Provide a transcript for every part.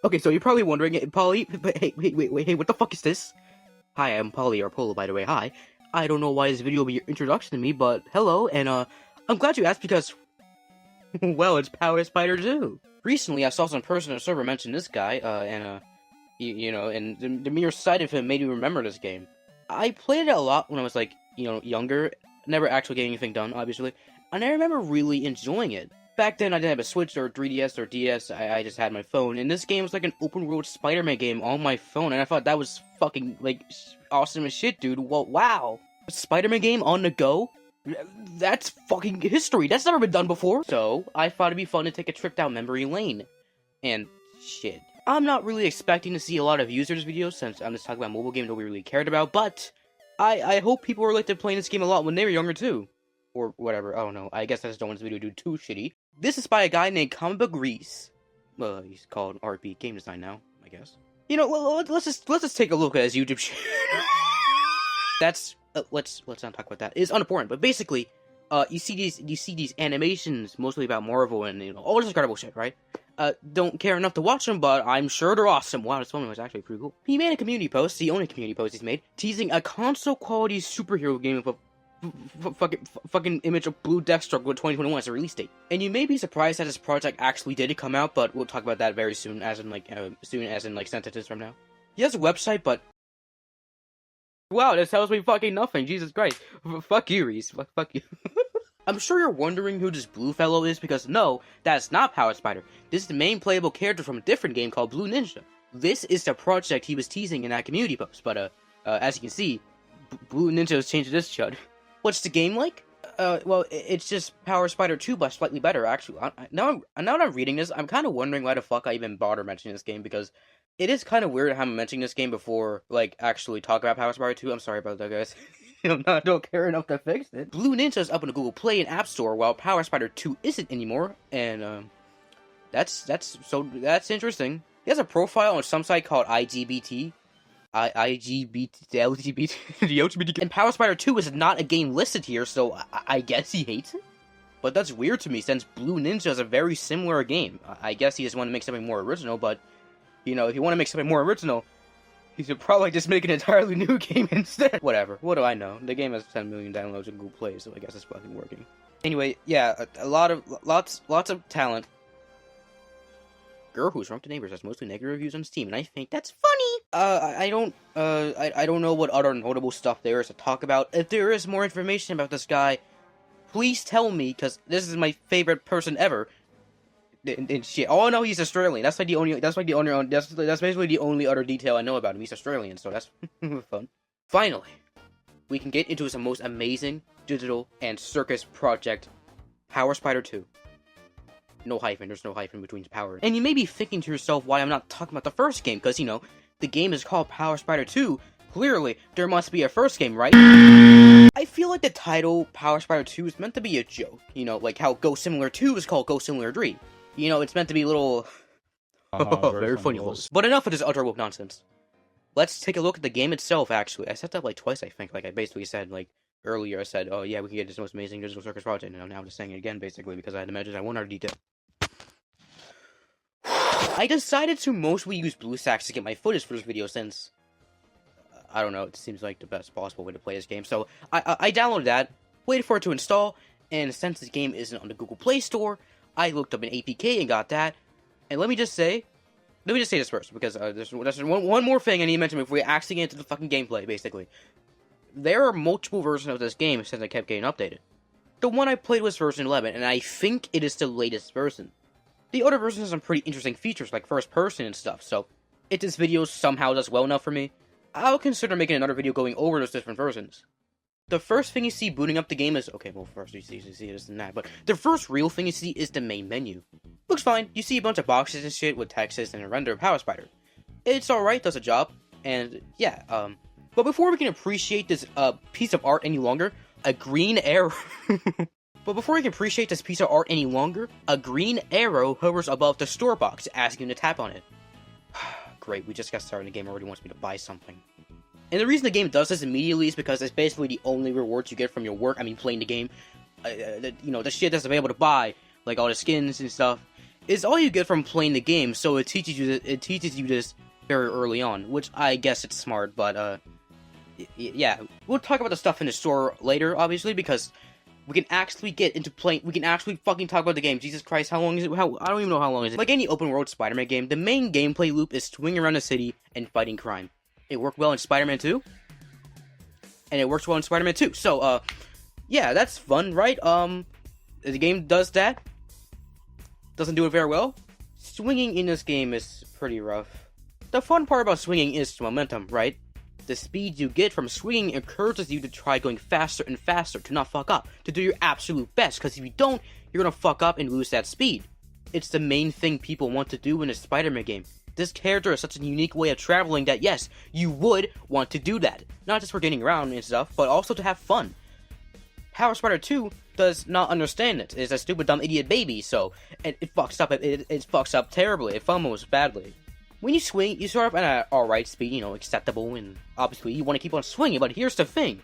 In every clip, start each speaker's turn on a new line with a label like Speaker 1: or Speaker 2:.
Speaker 1: Okay, so you're probably wondering, Polly, but hey, wait, hey, what the fuck is this? Hi, I'm Polly, or Polo, by the way, hi. I don't know why this video will be your introduction to me, but hello, and I'm glad you asked because, well, it's Power Spider 2. Recently, I saw some person on a server mention this guy, and the mere sight of him made me remember this game. I played it a lot when I was, like, younger, never actually getting anything done, obviously, and I remember really enjoying it. Back then, I didn't have a Switch or 3DS or DS, I just had my phone, and this game was like an open-world Spider-Man game on my phone, and I thought that was fucking, like, awesome as shit, dude. Well, wow. A Spider-Man game on the go? That's fucking history. That's never been done before. So, I thought it'd be fun to take a trip down memory lane. And, shit. I'm not really expecting to see a lot of views of this video, since I'm just talking about mobile games that we really cared about, but I hope people relate to playing this game a lot when they were younger, too. Or whatever, I don't know. I guess I just don't want this video to do too shitty. This is by a guy named Comic Book Reese. Well, he's called RP Game Design now, I guess. You know, let's just take a look at his YouTube channel. That's let's not talk about that. It's unimportant, but basically, you see these animations mostly about Marvel and all this incredible shit, right? Don't care enough to watch them, but I'm sure they're awesome. Wow, this one was actually pretty cool. He made a community post, the only community post he's made, teasing a console-quality superhero game with a fucking image of Blue Deathstroke with 2021 as a release date. And you may be surprised that this project actually did come out, but we'll talk about that very soon, as in sentences from now. He has a website, but wow, this tells me fucking nothing. Jesus Christ. Fuck you, Reese. Fuck you. I'm sure you're wondering who this blue fellow is, because no, that's not Power Spider. This is the main playable character from a different game called Blue Ninja. This is the project he was teasing in that community post, but as you can see, Blue Ninja has changed this chud. What's the game like? Well, it's just Power Spider 2, but slightly better, actually. Now that I'm reading this, I'm kind of wondering why the fuck I even bother mentioning this game, because it is kind of weird how I'm mentioning this game before, like, actually talk about Power Spider 2. I'm sorry about that, guys. I don't care enough to fix it. Blue Ninja is up in the Google Play and App Store, while Power Spider 2 isn't anymore, and, that's interesting. He has a profile on some site called LGBT, the LGBT, and Power Spider 2 is not a game listed here, so I guess he hates it? But that's weird to me, since Blue Ninja is a very similar game. I guess he just wanted to make something more original, but, if you want to make something more original, you should probably just make an entirely new game instead. Whatever, what do I know? The game has 10 million downloads in Google Play, so I guess it's fucking working. Anyway, yeah, lots of talent. Girl Who's Drunk to Neighbors has mostly negative reviews on Steam, and I think that's funny. I don't know what other notable stuff there is to talk about. If there is more information about this guy, please tell me, because this is my favorite person ever. And shit. Oh no, he's Australian. That's basically the only other detail I know about him. He's Australian, so that's fun. Finally, we can get into some most amazing digital and circus project, Power Spider 2. No hyphen, there's no hyphen between Power. And you may be thinking to yourself why I'm not talking about the first game, because, the game is called Power Spider 2. Clearly, there must be a first game, right? I feel like the title, Power Spider 2, is meant to be a joke. Like how Ghost Simulator 2 is called Ghost Simulator 3. It's meant to be a little... very funny. But enough of this utter woke nonsense. Let's take a look at the game itself, actually. I said that, like, twice, I think. Like, I basically said, like, earlier I said, oh yeah, we can get this most amazing digital circus project, and now I'm just saying it again, basically, because I had to mention that one other detail. I decided to mostly use BlueStacks to get my footage for this video since, I don't know, it seems like the best possible way to play this game. So, I downloaded that, waited for it to install, and since this game isn't on the Google Play Store, I looked up an APK and got that. And let me just say this first, because there's one more thing I need to mention before we actually get into the fucking gameplay, basically. There are multiple versions of this game since I kept getting updated. The one I played was version 11, and I think it is the latest version. The other version has some pretty interesting features, like first person and stuff, so if this video somehow does well enough for me, I'll consider making another video going over those different versions. The first thing you see booting up the game is, okay, well, first you see this and that, but the first real thing you see is the main menu. Looks fine, you see a bunch of boxes and shit with texts and a render of Power Spider. It's alright, does a job, and yeah, but before we can appreciate this, piece of art any longer, a green arrow... But before we can appreciate this piece of art any longer, a green arrow hovers above the store box, asking you to tap on it. Great, we just got started and the game already wants me to buy something. And the reason the game does this immediately is because it's basically the only rewards you get from your work, playing the game. The shit that's available to buy, like all the skins and stuff, is all you get from playing the game, so it teaches you this very early on, which I guess it's smart, but yeah, we'll talk about the stuff in the store later, obviously, because we can actually get into playing. We can actually fucking talk about the game. Jesus Christ, how long is it? I don't even know how long is it. Like any open world Spider-Man game, the main gameplay loop is swinging around the city and fighting crime. It worked well in Spider-Man 2, and it works well in Spider-Man 2. So, yeah, that's fun, right? The game does that. Doesn't do it very well. Swinging in this game is pretty rough. The fun part about swinging is momentum, right? The speed you get from swinging encourages you to try going faster and faster, to not fuck up, to do your absolute best, because if you don't, you're gonna fuck up and lose that speed. It's the main thing people want to do in a Spider-Man game. This character is such a unique way of traveling that yes, you would want to do that. Not just for getting around and stuff, but also to have fun. Power Spider 2 does not understand it. It's a stupid dumb idiot baby, so it fucks up. It fucks up terribly. It fumbles badly. When you swing, you start off at an alright speed, you know, acceptable, and obviously you want to keep on swinging, but here's the thing.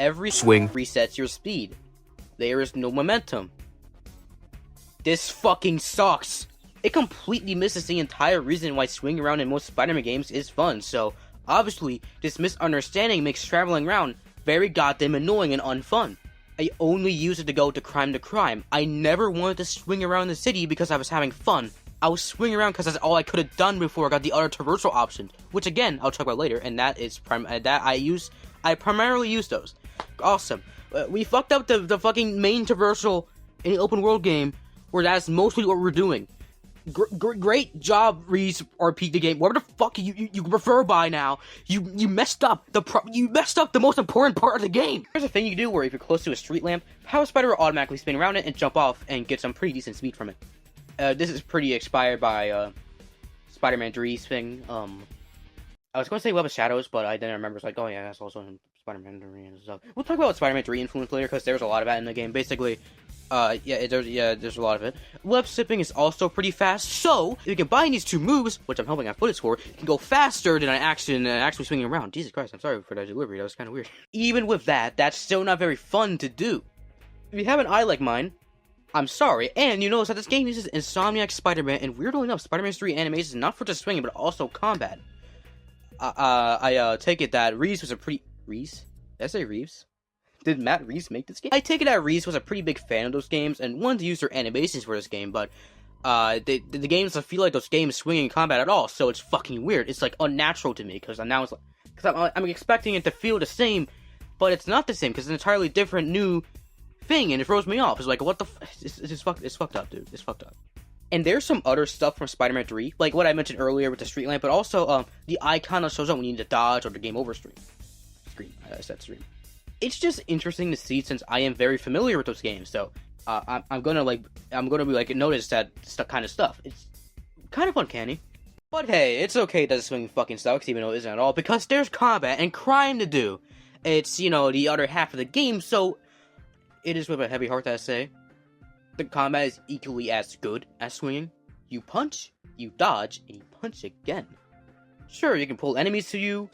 Speaker 1: Every swing resets your speed. There is no momentum. This fucking sucks. It completely misses the entire reason why swinging around in most Spider-Man games is fun, so obviously this misunderstanding makes traveling around very goddamn annoying and unfun. I only use it to go to crime. I never wanted to swing around the city because I was having fun. I was swinging around because that's all I could have done before I got the other traversal option, which again, I'll talk about later, and that is I primarily use those. Awesome. We fucked up the fucking main traversal in the open world game, where that's mostly what we're doing. Great job, Reese, RP the game. Whatever the fuck you refer by now. You messed up the most important part of the game. There's a thing you can do where if you're close to a street lamp, Power Spider will automatically spin around it and jump off and get some pretty decent speed from it. This is pretty inspired by Spider-Man 3's thing. I was going to say Web of Shadows, but I didn't remember. It's like, oh yeah, that's also in Spider-Man 3 and stuff. We'll talk about Spider-Man 3 influence later, because there's a lot of that in the game. Basically, there's a lot of it. Web sipping is also pretty fast, so if you combine these two moves, which I'm hoping I have footage for, you can go faster than actually swinging around. Jesus Christ, I'm sorry for that delivery. That was kind of weird. Even with that, that's still not very fun to do. If you have an eye like mine, I'm sorry, and you notice that this game uses Insomniac Spider-Man, and weirdly enough, Spider-Man 3 animations not for just swinging, but also combat. I take it that Reeves was a pretty... Reeves? Did I say Reeves? Did Matt Reeves make this game? I take it that Reeves was a pretty big fan of those games, and wanted to use their animations for this game, but, the game doesn't feel like those games swinging in combat at all, so it's fucking weird. It's, like, unnatural to me, because I'm expecting it to feel the same, but it's not the same, because it's an entirely different, new thing, and it throws me off. It's like, what the it's fucked up, dude. It's fucked up. And there's some other stuff from Spider-Man 3, like what I mentioned earlier with the street lamp, but also, the icon that shows up when you need to dodge or the game over screen. I said stream. It's just interesting to see since I am very familiar with those games, so, I'm gonna be like, notice that kind of stuff. It's kind of uncanny. But hey, it's okay that the swing fucking sucks, even though it isn't at all, because there's combat and crime to do. It's, you know, the other half of the game, so it is with a heavy heart that I say. The combat is equally as good as swinging. You punch, you dodge, and you punch again. Sure, you can pull enemies to you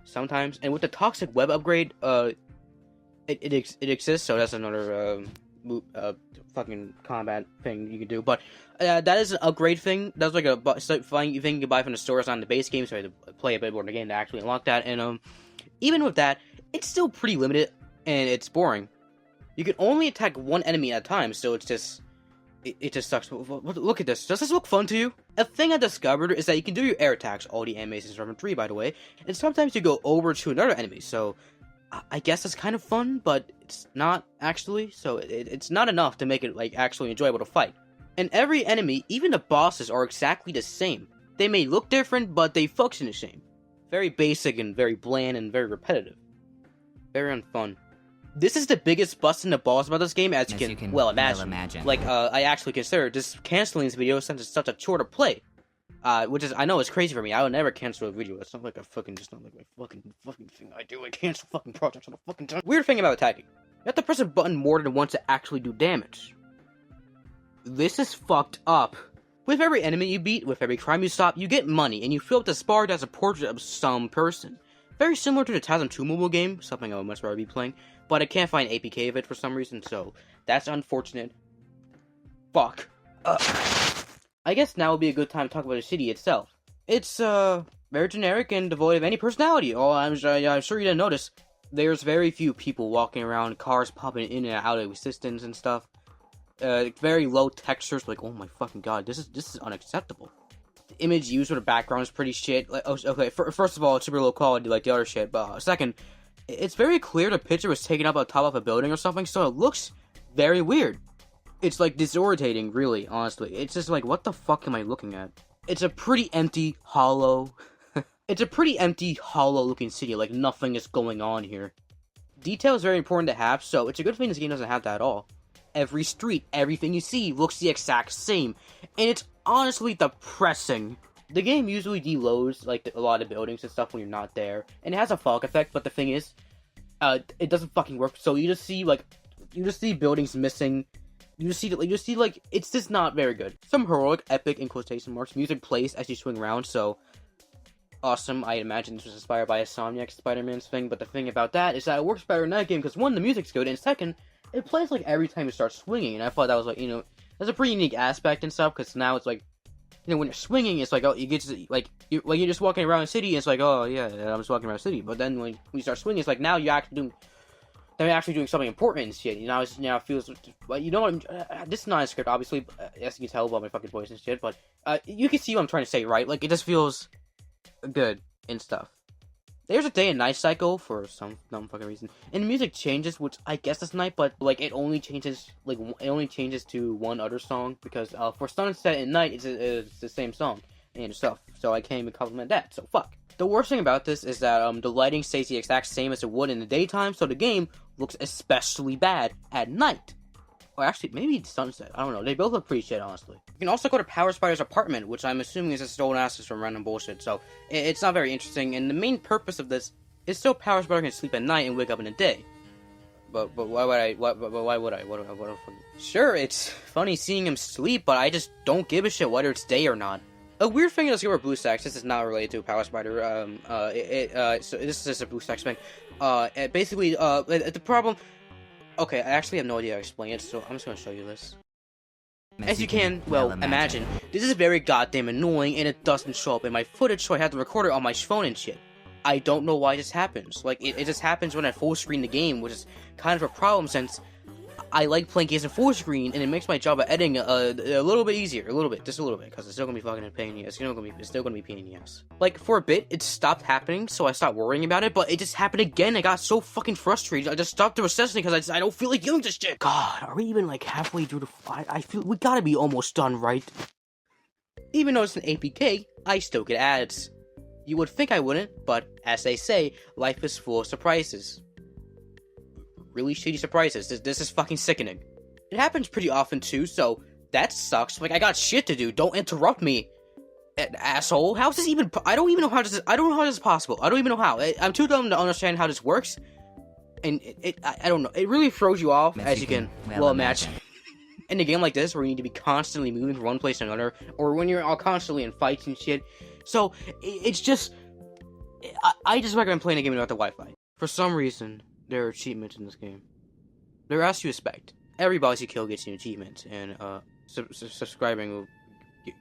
Speaker 1: sometimes, and with the toxic web upgrade, it exists, so that's another fucking combat thing you can do. But that is an upgrade thing. That's like a thing you can buy from the stores on the base game, so you have to play a bit more in the game to actually unlock that. And even with that, it's still pretty limited, and it's boring. You can only attack one enemy at a time, so it's just... It just sucks. Look at this. Does this look fun to you? A thing I discovered is that you can do your air attacks, all the animations from 3, by the way, and sometimes you go over to another enemy, so... I guess it's kind of fun, but it's not, actually, so it's not enough to make it, like, actually enjoyable to fight. And every enemy, even the bosses, are exactly the same. They may look different, but they function the same. Very basic and very bland and very repetitive. Very unfun. This is the biggest bust in the balls about this game, as you can well imagine. Like, I actually consider just canceling this video since it's such a chore to play. Which is, I know it's crazy for me. I would never cancel a video. It's not like just not like my fucking thing I do. I cancel fucking projects all the fucking time. Weird thing about attacking. You have to press a button more than once to actually do damage. This is fucked up. With every enemy you beat, with every crime you stop, you get money, and you fill up the spard as a portrait of some person. Very similar to the TASM 2 mobile game, something I would much rather be playing, but I can't find APK of it for some reason, so that's unfortunate. Fuck. I guess now would be a good time to talk about the city itself. It's, very generic and devoid of any personality. Oh, I'm sure you didn't notice. There's very few people walking around, cars popping in and out of existence and stuff. Very low textures, like, oh my fucking god, this is unacceptable. The image used for the background is pretty shit. Like, okay, first of all, it's super low quality like the other shit, but second, it's very clear the picture was taken up on top of a building or something, so it looks very weird. It's, like, disorientating, really, honestly. It's just like, what the fuck am I looking at? It's a pretty empty, hollow... It's a pretty empty, hollow-looking city, like, nothing is going on here. Detail is very important to have, so it's a good thing this game doesn't have that at all. Every street, everything you see looks the exact same, and it's honestly depressing. The game usually deloads, like, a lot of buildings and stuff when you're not there, and it has a fog effect, but the thing is, it doesn't fucking work, so you just see buildings missing. You just see, like, it's just not very good. Some heroic, epic, in quotation marks, music plays as you swing around, so... awesome. I imagine this was inspired by a Insomniac Spider-Man's thing, but the thing about that is that it works better in that game, because one, the music's good, and second, it plays, like, every time you start swinging, and I thought that was, like, you know, that's a pretty unique aspect and stuff, because now it's, like, you know, when you're swinging, it's like, oh, you get to, like, you're just walking around the city, and it's like, oh, yeah, I'm just walking around the city, but then when you start swinging, it's like, now you're actually doing something important and shit. You know, it feels, but you know what? This is not a script, obviously. As you can tell by my fucking voice and shit. But you can see what I'm trying to say, right? Like, it just feels good and stuff. There's a day and night cycle for some dumb fucking reason, and the music changes, which I guess is night, but like it only changes to one other song because for sunset and night it's the same song and stuff. So I can't even compliment that. So fuck. The worst thing about this is that the lighting stays the exact same as it would in the daytime, so the game looks especially bad at night. Or actually, maybe it's sunset. I don't know. They both look pretty shit, honestly. You can also go to Power Spider's apartment, which I'm assuming is just stolen assets from random bullshit, so it's not very interesting, and the main purpose of this is so Power Spider can sleep at night and wake up in the day. But why would I? What would I? Sure, it's funny seeing him sleep, but I just don't give a shit whether it's day or not. A weird thing to discover BlueStacks, this is not related to Power Spider, so this is just a BlueStacks thing. Basically, the problem... Okay, I actually have no idea how to explain it, so I'm just gonna show you this. As you can, well, imagine, this is very goddamn annoying, and it doesn't show up in my footage, so I have to record it on my phone and shit. I don't know why this happens. Like, it just happens when I full screen the game, which is kind of a problem since I like playing games in full screen, and it makes my job of editing a little bit easier, just a little bit, because it's still gonna be fucking a pain in the ass. It's still gonna be pain in the ass. Like, for a bit, it stopped happening, so I stopped worrying about it, but it just happened again. I got so fucking frustrated. I just stopped the recessing because I don't feel like doing this shit. God, are we even like halfway through the? I feel we gotta be almost done, right? Even though it's an APK, I still get ads. You would think I wouldn't, but as they say, life is full of surprises. Really shitty surprises. This is fucking sickening. It happens pretty often too, so that sucks. Like, I got shit to do. Don't interrupt me, asshole. How is this even? I don't even know how this is possible. I don't even know how. I'm too dumb to understand how this works, and I don't know. It really throws you off, as you can well imagine. In a game like this, where you need to be constantly moving from one place to another, or when you're all constantly in fights and shit. So it's just, I just recommend playing a game without the Wi-Fi. For some reason, there are achievements in this game. They're as you expect. Every boss you kill gets you an achievement, and subscribing will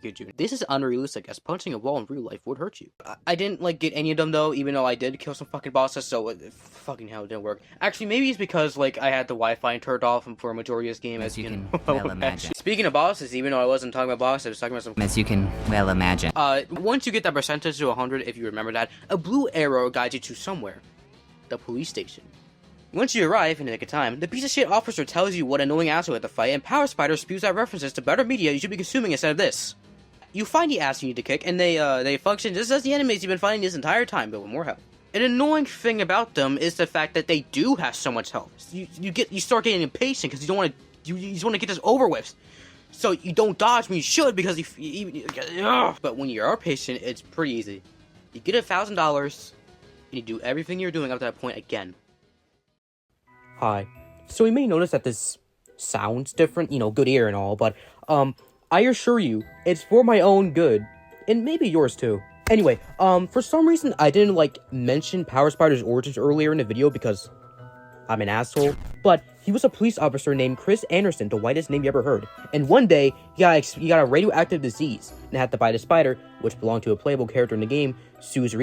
Speaker 1: get you. This is unrealistic, as punching a wall in real life would hurt you. I didn't like get any of them though, even though I did kill some fucking bosses. So fucking hell, it didn't work. Actually, maybe it's because like I had the Wi-Fi turned off for a majority of this game, as you can well imagine. Speaking of bosses, even though I wasn't talking about bosses, I was talking about some. As you can well imagine. Once you get that percentage to 100, if you remember that, a blue arrow guides you to somewhere. The police station. Once you arrive in the nick of time, the piece of shit officer tells you what annoying asshole you have to fight, and Power Spider spews out references to better media you should be consuming instead of this. You find the ass you need to kick, and they function just as the enemies you've been fighting this entire time, but with more help. An annoying thing about them is the fact that they do have so much health. You start getting impatient because you just want to get this over with. So you don't dodge when you should because but when you are patient, it's pretty easy. You get $1,000, and you do everything you're doing up to that point again. Hi. So you may notice that this sounds different, you know, good ear and all, but, I assure you, it's for my own good, and maybe yours too. Anyway, for some reason, I didn't, like, mention Power Spider's origins earlier in the video because I'm an asshole, but He was a police officer named Chris Anderson, the whitest name you ever heard. And one day, he got a radioactive disease and had to fight a spider, which belonged to a playable character in the game, Sue's to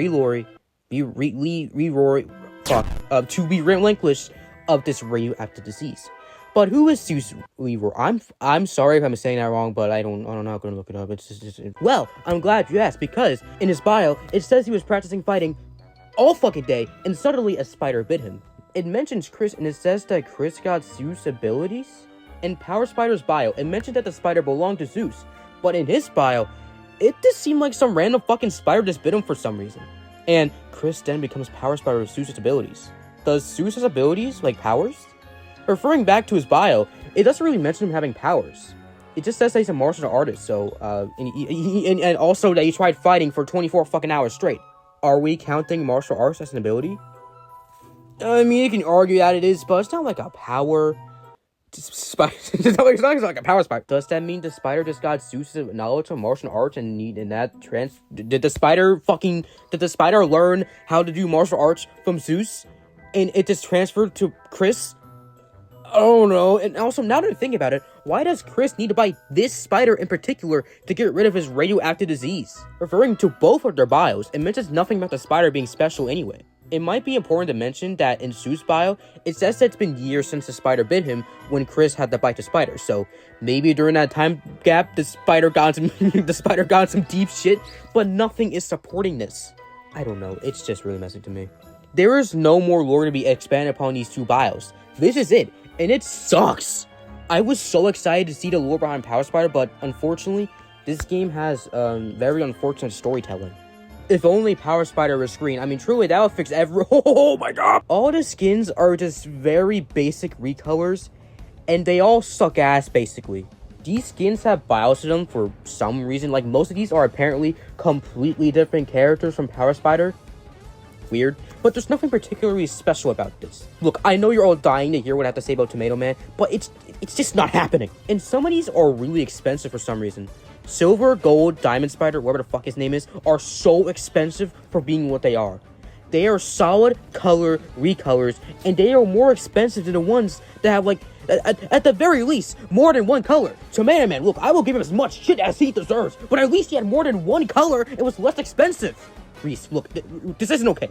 Speaker 1: be relinquished of this radioactive disease. But who is Sue's Leroy? I'm sorry if I'm saying that wrong, but I'm not gonna look it up. It's just well, I'm glad you asked, because in his bio, it says he was practicing fighting all fucking day, and suddenly a spider bit him. It mentions Chris, and it says that Chris got Zeus' abilities. In Power Spider's bio, it mentioned that the spider belonged to Zeus, but in his bio, it just seemed like some random fucking spider just bit him for some reason. And Chris then becomes Power Spider with Zeus' abilities. Does Zeus' abilities, like, powers? Referring back to his bio, it doesn't really mention him having powers. It just says that he's a martial artist, so, and also that he tried fighting for 24 fucking hours straight. Are we counting martial arts as an ability? I mean, you can argue that it is, but it's not like a power spider. It's not like a power spider. Does that mean the spider just got Zeus' knowledge of martial arts and did the spider learn how to do martial arts from Zeus? And it just transferred to Chris? I don't know. And also, now that I think about it, why does Chris need to bite this spider in particular to get rid of his radioactive disease? Referring to both of their bios, it mentions nothing about the spider being special anyway. It might be important to mention that in Sue's bio, it says that it's been years since the spider bit him when Chris had to bite the spider. So maybe during that time gap, the spider got some deep shit, but nothing is supporting this. I don't know. It's just really messy to me. There is no more lore to be expanded upon these two bios. This is it, and it sucks. I was so excited to see the lore behind Power Spider, but unfortunately, this game has very unfortunate storytelling. If only Power Spider was green. I mean, truly, that would fix oh my god! All the skins are just very basic recolors, and they all suck ass, basically. These skins have bios to them for some reason. Like, most of these are apparently completely different characters from Power Spider. Weird, but there's nothing particularly special about this. Look, I know you're all dying to hear what I have to say about Tomato Man, but it's just not happening. And some of these are really expensive for some reason. Silver, Gold, Diamond Spider, whatever the fuck his name is, are so expensive for being what they are. They are solid color recolors, and they are more expensive than the ones that have, like, at the very least, more than one color. Tomato Man, look, I will give him as much shit as he deserves, but at least he had more than one color and was less expensive. Reese, look, this isn't okay.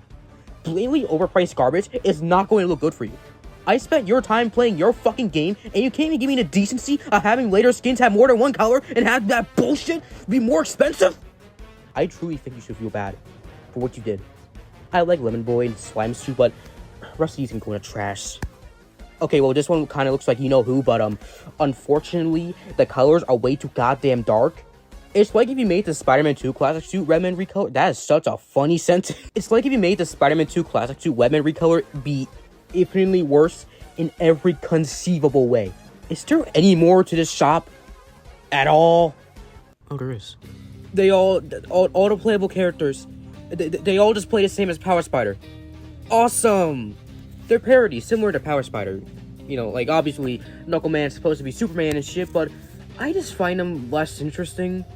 Speaker 1: Blatantly overpriced garbage is not going to look good for you. I spent your time playing your fucking game, and you can't even give me the decency of having later skins have more than one color and have that bullshit be more expensive? I truly think you should feel bad for what you did. I like Lemon Boy and Slime Soup, but rest of these can go in the trash. Okay, well, this one kind of looks like you-know-who, but, unfortunately, the colors are way too goddamn dark. It's like if you made the Spider-Man 2 Classic Suit Redman recolor. That is such a funny sentence. It's like if you made the Spider-Man 2 Classic Suit Redman recolor be infinitely worse in every conceivable way. Is there any more to this shop at all? Oh, there is. They all the playable characters, they all just play the same as Power Spider. Awesome! They're parodies, similar to Power Spider. You know, like, obviously, Knuckle Man's supposed to be Superman and shit, but I just find them less interesting.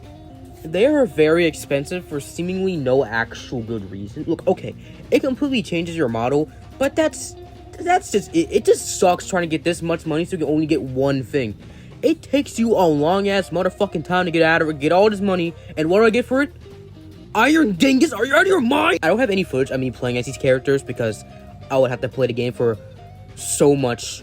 Speaker 1: They are very expensive for seemingly no actual good reason. Look, okay, it completely changes your model, but that's just it. It just sucks trying to get this much money so you can only get one thing. It takes you a long ass motherfucking time to get all this money, and what do I get for it? Iron Dingus, are you out of your mind? I don't have any footage of me playing as these characters because I would have to play the game for so much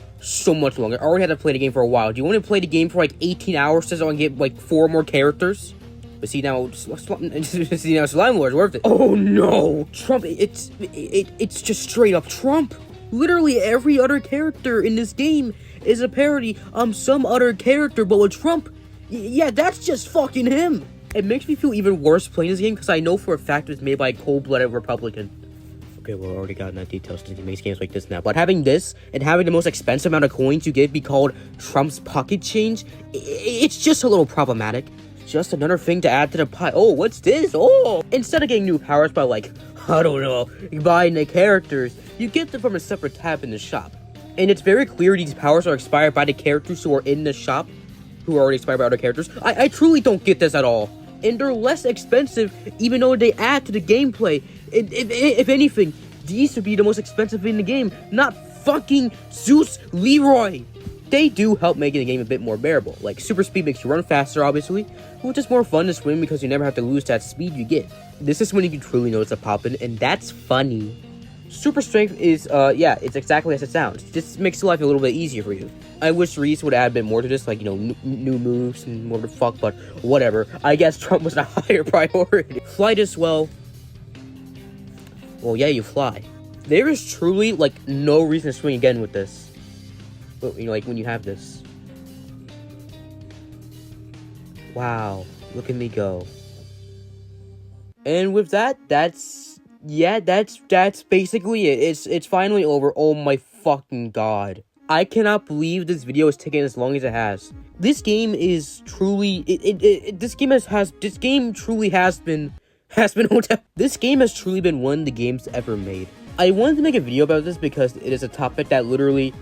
Speaker 1: longer. I already had to play the game for a while. Do you want to play the game for like 18 hours so I can get like 4 more characters? But see now, Slime Lord's worth it. Oh no, Trump! It's just straight up Trump. Literally every other character in this game is a parody on some other character, but with Trump, yeah, that's just fucking him. It makes me feel even worse playing this game because I know for a fact it's made by a cold-blooded Republican. Okay, well, I already got that details since he makes games like this now. But having this, and having the most expensive amount of coins you get be called Trump's pocket change, it's just a little problematic. Just another thing to add to the pie. Oh, what's this? Oh! Instead of getting new powers by, like, I don't know, buying the characters, you get them from a separate tab in the shop. And it's very clear these powers are expired by the characters who are in the shop, who are already expired by other characters. I truly don't get this at all. And they're less expensive, even though they add to the gameplay. If anything, these would be the most expensive in the game, not fucking Zeus Leroy. They do help making the game a bit more bearable. Like, super speed makes you run faster, obviously, which is more fun to swim because you never have to lose that speed you get. This is when you can truly notice a poppin', and that's funny. Super strength is, yeah, it's exactly as it sounds. Just makes life a little bit easier for you. I wish Reese would add a bit more to this, like, you know, new moves and whatever the fuck, but whatever. I guess Trump was a higher priority. Flight as well. Well, yeah, you fly. There is truly, like, no reason to swing again with this. But, you know, like, when you have this. Wow. Look at me go. And with that, that's basically it. It's finally over. Oh my fucking god. I cannot believe this video is taking as long as it has. This game is truly, this game truly has been one of the games ever made. I wanted to make a video about this because it is a topic that literally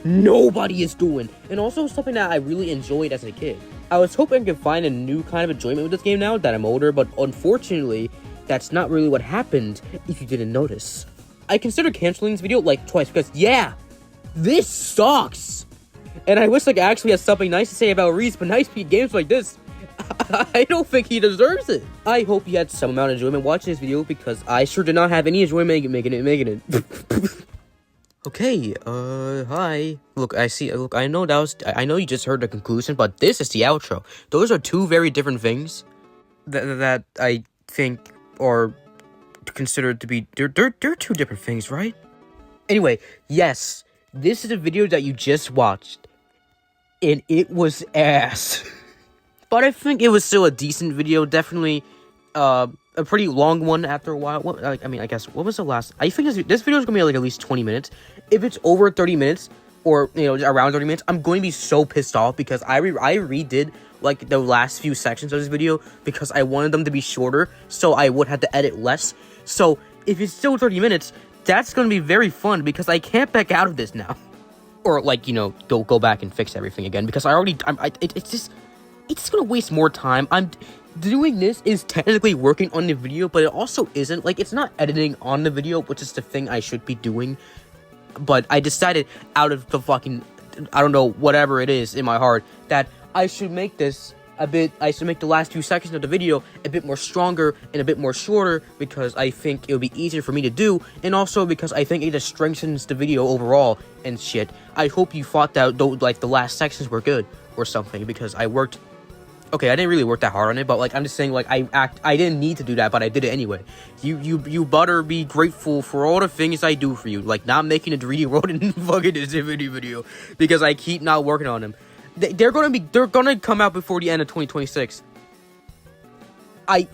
Speaker 1: nobody is doing, and also something that I really enjoyed as a kid. I was hoping I could find a new kind of enjoyment with this game now that I'm older, but unfortunately, that's not really what happened, if you didn't notice. I considered canceling this video like twice because, yeah, this sucks! And I wish like I actually had something nice to say about Reese, but nice games like this, I don't think he deserves it. I hope you had some amount of enjoyment watching this video because I sure did not have any enjoyment making it. Okay, hi. Look, I know you just heard the conclusion, but this is the outro. Those are two very different things that I think are considered to be, they're two different things, right? Anyway, yes, this is a video that you just watched, and it was ass. But I think it was still a decent video, definitely, a pretty long one after a while. I guess, what was the last? I think this video is gonna be like at least 20 minutes. If it's over 30 minutes, or, you know, around 30 minutes, I'm going to be so pissed off because I redid, like, the last few sections of this video because I wanted them to be shorter, so I would have to edit less. So, if it's still 30 minutes, that's gonna be very fun because I can't back out of this now. Or, like, you know, go back and fix everything again because it's just gonna waste more time. Doing this is technically working on the video, but it also isn't. Like, it's not editing on the video, which is the thing I should be doing. But I decided out of the fucking, I don't know, whatever it is in my heart, that I should make this I should make the last few seconds of the video a bit more stronger and a bit more shorter because I think it would be easier for me to do, and also because I think it just strengthens the video overall and shit. I hope you thought that, though, like, the last sections were good or something, because I worked. Okay, I didn't really work that hard on it, but, like, I'm just saying, like, I didn't need to do that, but I did it anyway. You better be grateful for all the things I do for you, like not making a 3D world in fucking this video, because I keep not working on them. They're gonna come out before the end of 2026. I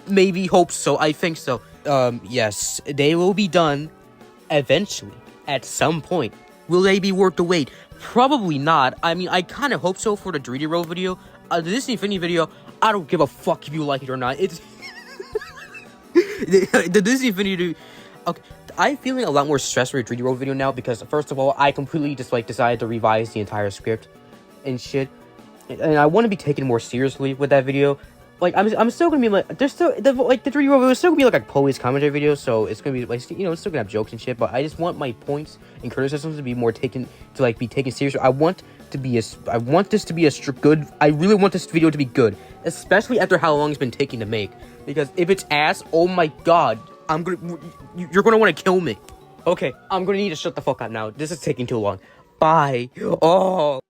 Speaker 1: maybe hope so. I think so. Yes, they will be done eventually, at some point. Will they be worth the wait? Probably not. I mean, I kind of hope so for the 3D Road video. The Disney Infinity video, I don't give a fuck if you like it or not. It's the Disney Infinity. Okay, I'm feeling a lot more stressed for the 3D Road video now because, first of all, I completely just like decided to revise the entire script and shit, and I want to be taken more seriously with that video. Like, I'm still gonna be like, there's still the 3D Road video is still gonna be like a police commentary video, so it's gonna be like, you know, it's still gonna have jokes and shit. But I just want my points and criticisms to be more taken seriously. I want this to be a good. I really want this video to be good, especially after how long it's been taking to make. Because if it's ass, oh my god, you're gonna want to kill me. Okay, I'm gonna need to shut the fuck up now. This is taking too long. Bye. Oh.